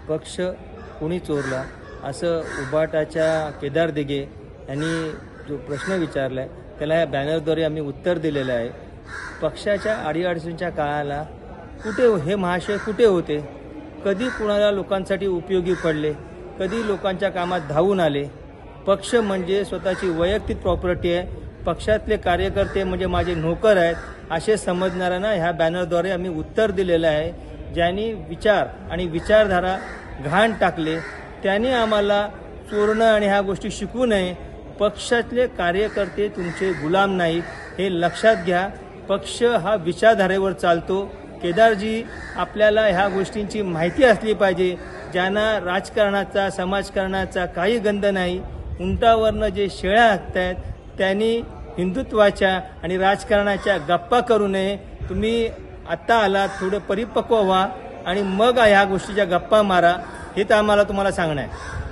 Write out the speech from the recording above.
पक्ष कोणी चोरला असं उबाटाच्या केदार दिघे यांनी जो प्रश्न विचारला आहे त्याला या बॅनरद्वारे आम्ही उत्तर दिलेलं आहे। पक्षाच्या अडीअडचणीच्या काळाला कुठे हे महाशय कुठे होते, कधी कुणाला लोकांसाठी उपयोगी पडले, कधी लोकांच्या कामात धावून आले। पक्ष म्हणजे स्वतःची वैयक्तिक प्रॉपर्टी आहे, पक्षातले कार्यकर्ते म्हणजे माझे नोकर आहेत असे समजणाऱ्यांना ह्या बॅनरद्वारे आम्ही उत्तर दिलेलं आहे। ज्यांनी विचार आणि विचारधारा घाण टाकले त्यांनी आम्हाला चोरणं आणि ह्या गोष्टी शिकू नये। पक्षातले कार्यकर्ते तुमचे गुलाम नाहीत हे लक्षात घ्या। पक्ष हा विचारधारेवर चालतो। केदारजी आपल्याला ह्या गोष्टींची माहिती असली पाहिजे, ज्यांना राजकारणाचा समाजकारणाचा काही गंध नाही। उंटावरनं जे शेळ्या हाकत आहेत त्यांनी हिंदुत्वाच्या आणि राजकारणाच्या गप्पा करू नये। तुम्ही आत्ता आलात, थोडं परिपक्व व्हा आणि मग ह्या गोष्टीच्या गप्पा मारा, हे तर आम्हाला तुम्हाला सांगणं आहे।